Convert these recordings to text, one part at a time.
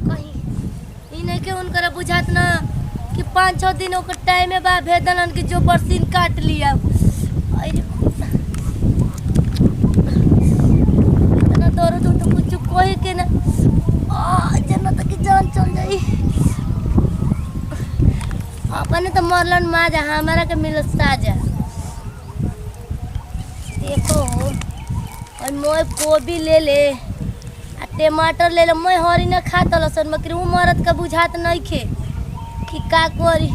कहीं ई नहीं के उनकरा बुझात ना कि 5-6 दिन ओकर टाइम में बा भेदलन कि जो बरसीन काट लिया। अरे इतना दर्द हो तो कुछ कोई के ना जना तक की जान चल जाई। अपने तो मरलन माजा हमारा के मिल साजा। देखो और मोय गोभी ले ले आ टमाटर ले ले मोय हरी ना खाता लसन मगर उ मरद का बुझात नहीं खे कि का करी।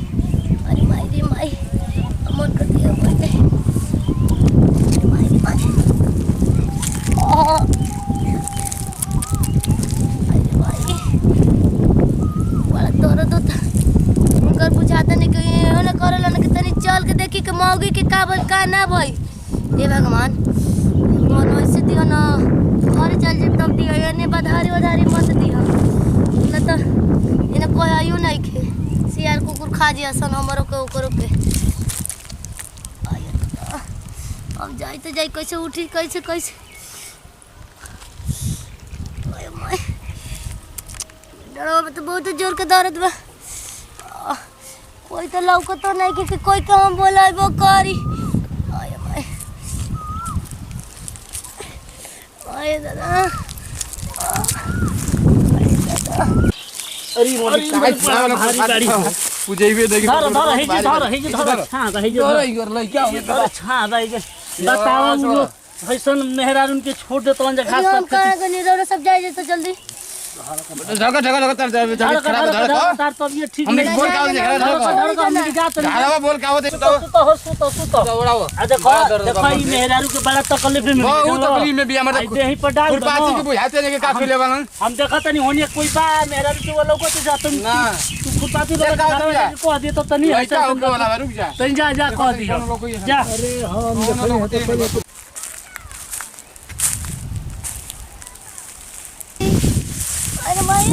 अरे माई रे माई मन करती है बोलते माई रे माई अरे माई बड़ा दर्द होता उनकर बुझाता नहीं कि ओने करला ना कि तनी चल के देखी कि मौगी के का बोल का ना भई। हे भगवान मन वैसे दियो ना घर चल जे तब दियो एने बधारी बधारी मत दियो ना तो इने कोई आयु नहीं खे सियार कुकुर खा जिया सन हमरो के ओकरो के। अब जाई तो जाई कैसे उठी कैसे कैसे ओए माय डरो तो बहुत जोर के दर्द बा। कोई तो लौकत तो नहीं कि कोई के हम बोलाइबो करी। अरे दादा अरे मोरी काय भारी गाड़ी पूजेबे देखि धर कर लै क्या हो धर छा दई के बताओ हसन मेहरारून के छोड़ दे तो घास हम का गनी रो सब जाए तो जल्दी जगह जगह तार तब ये ठीक हमने बोल का झाड़वा बोल का होते सुतो दौड़ाओ आ देखो ई मेहरारू के बड़ा तकलीफ में बहुत तकलीफ में भी हमर देही पर डाल दो फुटपाती के बुझाते नहीं के का खिले वालन हम देखत नहीं होनी कोई बा मेहरारू के वालों को तो जात ना तू फुटपाती वाला को दे तो तनी है क्या होके वाला रुक जा तनी जा कह दियो जा अरे हम देखो अरे माई